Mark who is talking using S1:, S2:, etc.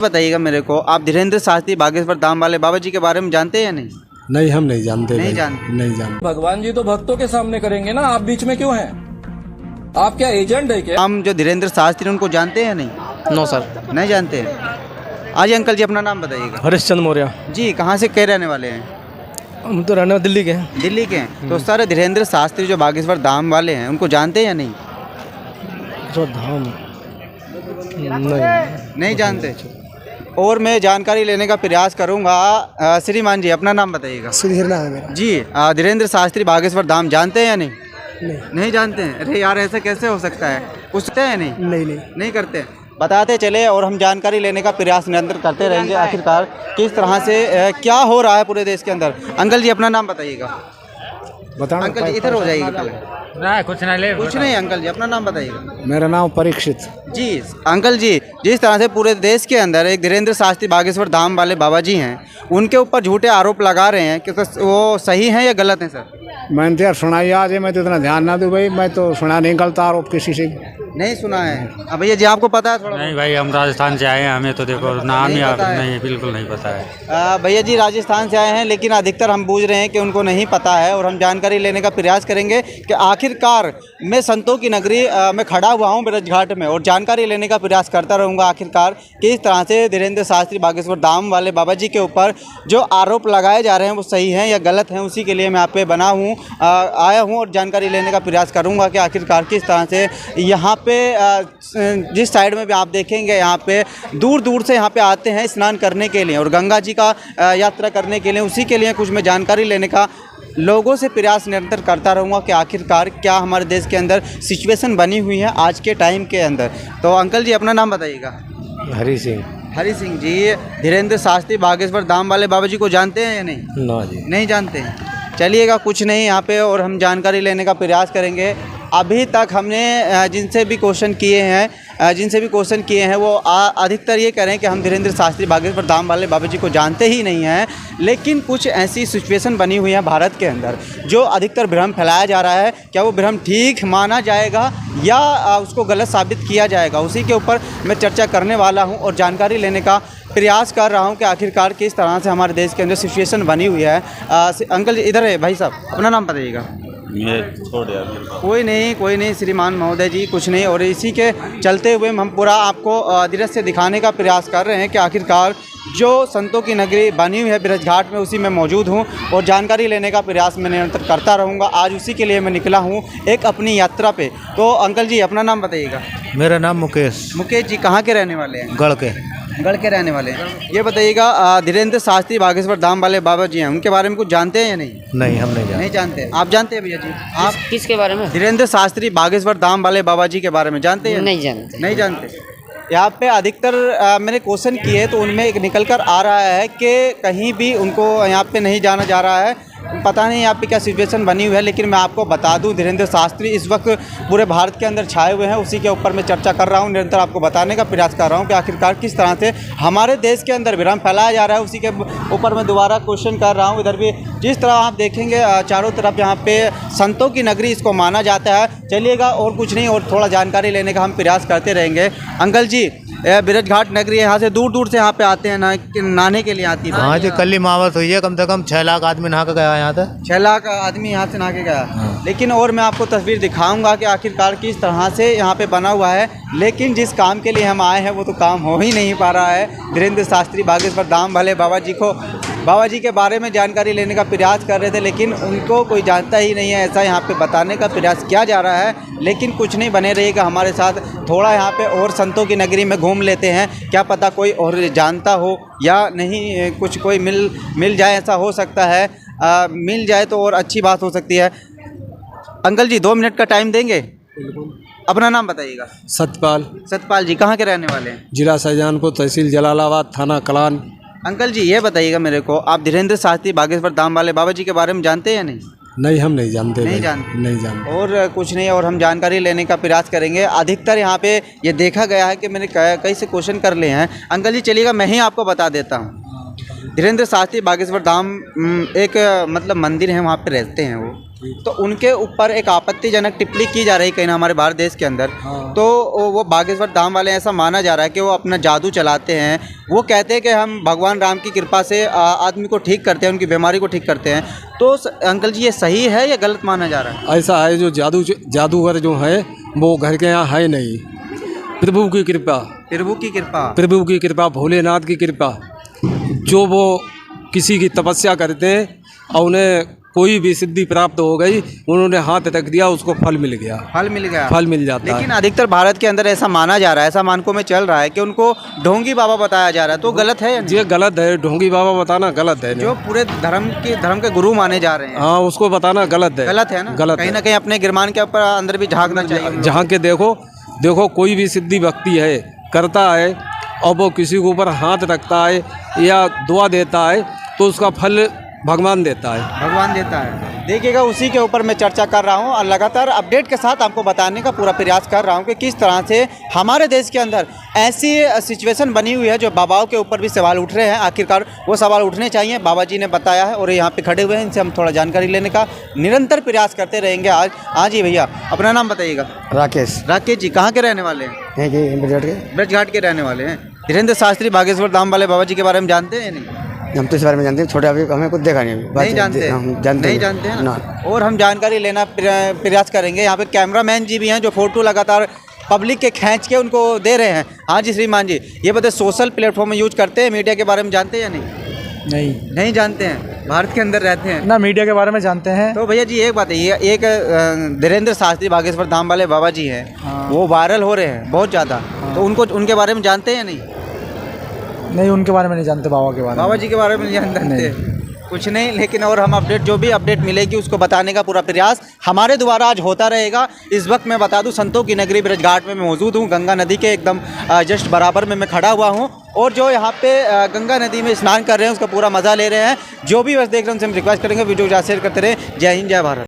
S1: बताइएगा मेरे को, आप धीरेन्द्र शास्त्री बागेश्वर धाम वाले बाबा जी के बारे में जानते हैं या नहीं?
S2: नहीं, हम नहीं जानते।
S1: नहीं जानते।
S2: नहीं जानते।
S3: भगवान जी तो भक्तों के सामने करेंगे ना, आप बीच में क्यों हैं? आप क्या एजेंट है क्या?
S1: हम जो धीरेन्द्र शास्त्री उनको जानते हैं या नहीं?
S4: नो सर,
S1: नहीं जानते हैं। आज अंकल जी अपना नाम बताइएगा।
S4: हरिश्चंद्र मौर्य।
S1: जी, कहाँ से के रहने वाले हैं?
S4: हम तो रहने दिल्ली के हैं।
S1: दिल्ली के हैं। तो सर धीरेन्द्र शास्त्री जो बागेश्वर धाम वाले हैं उनको जानते हैं या नहीं?
S4: जो धाम
S1: नहीं जानते। और मैं जानकारी लेने का प्रयास करूंगा। श्रीमान जी अपना नाम बताइएगा।
S2: सुधीर नाम है मेरा।
S1: जी, धीरेन्द्र शास्त्री बागेश्वर धाम जानते हैं या नहीं?
S2: नहीं।
S1: नहीं जानते हैं। अरे यार, ऐसा कैसे हो सकता है? पूछते हैं नहीं? नहीं करते। बताते चले और हम जानकारी लेने का प्रयास निरंतर करते रहेंगे आखिरकार किस तरह से क्या हो रहा है पूरे देश के अंदर। अंकल जी अपना नाम बताइएगा।
S2: बताओ
S1: अंकल जी इधर हो जाइएगा पहले।
S4: कुछ नहीं
S1: कुछ नहीं अंकल जी, अपना नाम बताइएगा।
S2: मेरा नाम परीक्षित।
S1: जी अंकल जी, जिस तरह से पूरे देश के अंदर एक धीरेन्द्र शास्त्री बागेश्वर धाम वाले बाबा जी हैं, उनके ऊपर झूठे आरोप लगा रहे हैं कि वो सही हैं या गलत हैं सर?
S2: मैंने तो यार सुना ही आज है, मैं तो इतना ध्यान ना दूँ भाई, मैं तो सुना नहीं गलत आरोप किसी से।
S1: नहीं सुना है। अब भैया जी आपको पता है थोड़ा?
S5: नहीं भाई, हम राजस्थान से आए हैं, हमें तो देखो नाम ही नहीं, बिल्कुल नहीं पता है।
S1: भैया जी राजस्थान से आए हैं, लेकिन अधिकतर हम बूझ रहे हैं कि उनको नहीं पता है और हम जानकारी लेने का प्रयास करेंगे कि आखिरकार मैं संतों की नगरी में खड़ा हुआ हूँ ब्रज घाट में और जानकारी लेने का प्रयास करता रहूँगा आखिरकार किस तरह से धीरेन्द्र शास्त्री बागेश्वर धाम वाले बाबा जी के ऊपर जो आरोप लगाए जा रहे हैं वो सही हैं या गलत हैं। उसी के लिए मैं आप पे बना हूँ, आया हूँ और जानकारी लेने का प्रयास करूँगा कि आखिरकार किस तरह से यहाँ पे जिस साइड में भी आप देखेंगे यहाँ पे दूर दूर से यहाँ पे आते हैं स्नान करने के लिए और गंगा जी का यात्रा करने के लिए। उसी के लिए कुछ मैं जानकारी लेने का लोगों से प्रयास निरंतर करता रहूँगा कि आखिरकार क्या हमारे देश के अंदर सिचुएशन बनी हुई है आज के टाइम के अंदर। तो अंकल जी अपना नाम बताइएगा।
S2: हरी सिंह।
S1: हरी सिंह जी, धीरेन्द्र शास्त्री बागेश्वर धाम वाले बाबा जी को जानते हैं या नहीं?
S2: ना जी।
S1: नहीं जानते हैं। चलिएगा, कुछ नहीं यहाँ पे और हम जानकारी लेने का प्रयास करेंगे। अभी तक हमने जिनसे भी क्वेश्चन किए हैं वो अधिकतर ये कह रहे हैं कि हम धीरेन्द्र शास्त्री बागेश्वर धाम वाले बाबा जी को जानते ही नहीं हैं। लेकिन कुछ ऐसी सिचुएशन बनी हुई है भारत के अंदर जो अधिकतर भ्रम फैलाया जा रहा है। क्या वो भ्रम ठीक माना जाएगा या उसको गलत साबित किया जाएगा, उसी के ऊपर मैं चर्चा करने वाला हूँ और जानकारी लेने का प्रयास कर रहा हूँ कि आखिरकार किस तरह से हमारे देश के अंदर सिचुएशन बनी हुई है। अंकल जी इधर है भाई साहब, अपना नाम बताइएगा। कोई नहीं श्रीमान महोदय जी, कुछ नहीं। और इसी के चलते हुए हम पूरा आपको दृश्य दिखाने का प्रयास कर रहे हैं कि आखिरकार जो संतों की नगरी बनी हुई है ब्रज घाट में, उसी में मौजूद हूँ और जानकारी लेने का प्रयास मैं निरंतर करता रहूँगा। आज उसी के लिए मैं निकला हूँ एक अपनी यात्रा पे। तो अंकल जी अपना नाम बताइएगा।
S2: मेरा नाम मुकेश।
S1: मुकेश जी कहाँ के रहने वाले हैं?
S2: गढ़ के
S1: रहने वाले हैं। ये बताइएगा, धीरेन्द्र शास्त्री बागेश्वर धाम वाले बाबा जी हैं, उनके बारे में कुछ जानते हैं या नहीं?
S2: नहीं, हम नहीं
S1: जानते। आप जानते हैं भैया जी? आप
S4: किसके बारे में?
S1: धीरेन्द्र शास्त्री बागेश्वर धाम वाले बाबा जी के बारे में जानते हैं? नहीं जानते। यहाँ पे अधिकतर मैंने क्वेश्चन किए तो उनमें एक निकल कर आ रहा है कि कहीं भी उनको यहाँ पे नहीं जाना जा रहा है। पता नहीं यहाँ पे क्या सिचुएशन बनी हुई है, लेकिन मैं आपको बता दूं धीरेन्द्र शास्त्री इस वक्त पूरे भारत के अंदर छाए हुए हैं। उसी के ऊपर मैं चर्चा कर रहा हूँ, निरंतर आपको बताने का प्रयास कर रहा हूँ कि आखिरकार किस तरह से हमारे देश के अंदर भ्रम फैलाया जा रहा है। उसी के ऊपर मैं दोबारा क्वेश्चन कर रहा हूँ। इधर भी जिस तरह आप देखेंगे चारों तरफ यहाँ पे संतों की नगरी इसको माना जाता है। चलिएगा, और कुछ नहीं और थोड़ा जानकारी लेने का हम प्रयास करते रहेंगे। अंकल जी, ब्रज घाट नगरी यहाँ से दूर दूर से यहाँ पे आते हैं नहाने के लिए आती है।
S2: हाँ जी, कल ही महावत हुई है, कम से कम 6 लाख आदमी नहा के गया यहाँ से।
S1: 6 लाख आदमी यहाँ से नहा के गया। लेकिन और मैं आपको तस्वीर दिखाऊंगा कि आखिरकार किस तरह से यहाँ पे बना हुआ है। लेकिन जिस काम के लिए हम आए हैं वो तो काम हो ही नहीं पा रहा है। धीरेन्द्र शास्त्री बागेश्वर धाम वाले बाबा जी के बारे में जानकारी लेने का प्रयास कर रहे थे, लेकिन उनको कोई जानता ही नहीं है, ऐसा यहाँ पे बताने का प्रयास किया जा रहा है। लेकिन कुछ नहीं, बने रहिएगा हमारे साथ। थोड़ा यहाँ पे और संतों की नगरी में घूम लेते हैं, क्या पता कोई और जानता हो या नहीं, कुछ कोई मिल जाए, ऐसा हो सकता है। मिल जाए तो और अच्छी बात हो सकती है। अंकल जी 2 मिनट का टाइम देंगे? अपना नाम बताइएगा। सतपाल जी कहाँ के रहने वाले हैं?
S2: जिला शाहजहानपुर, तहसील जलालाबाद, थाना कलान।
S1: अंकल जी ये बताइएगा मेरे को, आप धीरेन्द्र शास्त्री बागेश्वर धाम वाले बाबा जी के बारे में जानते हैं या नहीं?
S2: नहीं, हम नहीं जानते।
S1: नहीं जानते। और कुछ नहीं और हम जानकारी लेने का प्रयास करेंगे। अधिकतर यहाँ पे ये देखा गया है कि मैंने कई से क्वेश्चन कर लिए हैं। अंकल जी चलिएगा, मैं ही आपको बता देता हूँ। धीरेन्द्र शास्त्री बागेश्वर धाम एक मतलब मंदिर है, वहाँ पे रहते हैं वो। तो उनके ऊपर एक आपत्तिजनक टिप्पणी की जा रही है कहीं ना हमारे भारत देश के अंदर। तो वो बागेश्वर धाम वाले, ऐसा माना जा रहा है कि वो अपना जादू चलाते हैं। वो कहते हैं कि हम भगवान राम की कृपा से आदमी को ठीक करते हैं, उनकी बीमारी को ठीक करते हैं। तो अंकल जी, ये सही है या गलत माना जा रहा है?
S6: ऐसा है, जो जादूगर जो है वो घर के यहाँ है नहीं। प्रभु की कृपा,
S1: प्रभु की कृपा,
S6: प्रभु की कृपा, भोलेनाथ की कृपा, जो वो किसी की तपस्या करते हैं और उन्हें कोई भी सिद्धि प्राप्त हो गई, उन्होंने हाथ रख दिया, उसको फल मिल गया,
S1: फल मिल गया,
S6: फल मिल जाता है।
S1: लेकिन अधिकतर भारत के अंदर ऐसा माना जा रहा है, ऐसा मानकों में चल रहा है कि उनको ढोंगी बाबा बताया जा रहा है। तो गलत है या नहीं?
S6: ये गलत है, ढोंगी बाबा बताना गलत है।
S1: जो पूरे धर्म के गुरु माने जा रहे हैं,
S6: हाँ, उसको बताना गलत है।
S1: गलत है ना?
S6: गलत
S1: कहीं
S6: है।
S1: ना कहीं अपने गिरमान के ऊपर अंदर भी झांकना चाहिए।
S6: जहाँ के देखो कोई भी सिद्धि भक्ति है करता है और वो किसी के ऊपर हाथ रखता है या दुआ देता है तो उसका फल भगवान देता है,
S1: भगवान देता है। देखिएगा, उसी के ऊपर मैं चर्चा कर रहा हूँ और लगातार अपडेट के साथ आपको बताने का पूरा प्रयास कर रहा हूँ कि किस तरह से हमारे देश के अंदर ऐसी सिचुएशन बनी हुई है जो बाबाओं के ऊपर भी सवाल उठ रहे हैं। आखिरकार वो सवाल उठने चाहिए, बाबा जी ने बताया है और यहाँ पे खड़े हुए हैं, इनसे हम थोड़ा जानकारी लेने का निरंतर प्रयास करते रहेंगे। आज ही भैया, अपना नाम बताइएगा।
S2: राकेश,
S1: राकेश जी, कहाँ के रहने वाले हैं? ब्रजघाट के रहने वाले हैं। धीरेन्द्र शास्त्री बागेश्वर धाम वाले बाबा जी के बारे में जानते हैं या नहीं?
S2: हम तो इस बारे में जानते हैं, छोटे अभी हमें कुछ देखा नहीं अभी।
S1: नहीं जानते,
S2: हम जानते
S1: नहीं जानते हैं ना। और हम जानकारी लेना प्रयास करेंगे। यहाँ पे कैमरामैन जी भी हैं जो फोटो लगातार पब्लिक के खींच के उनको दे रहे हैं। हाँ जी श्रीमान जी, ये बताइए, सोशल प्लेटफॉर्म यूज करते हैं, मीडिया के बारे में जानते हैं या नहीं? नहीं जानते हैं, भारत के अंदर रहते हैं
S4: ना, मीडिया के बारे में जानते हैं।
S1: तो भैया जी एक बात है, एक धीरेन्द्र शास्त्री बागेश्वर धाम वाले बाबा जी हैं, वो वायरल हो रहे हैं बहुत ज़्यादा। तो उनके बारे में जानते हैं या नहीं?
S4: नहीं, उनके बारे में नहीं जानते, बाबा के बारे में।
S1: बाबा जी के बारे में नहीं जानते कुछ नहीं, लेकिन और हम जो भी अपडेट मिलेगी उसको बताने का पूरा प्रयास हमारे द्वारा आज होता रहेगा। इस वक्त मैं बता दूं, संतों की नगरी ब्रजघाट में मैं मौजूद हूं, गंगा नदी के एकदम जस्ट बराबर में मैं खड़ा हुआ हूं और जो यहाँ पे गंगा नदी में स्नान कर रहे हैं उसका पूरा मज़ा ले रहे हैं। जो भी बस देख रहे हैं उनसे हम रिक्वेस्ट करेंगे वीडियो को ज़्यादा शेयर करते रहे। जय हिंद, जय भारत।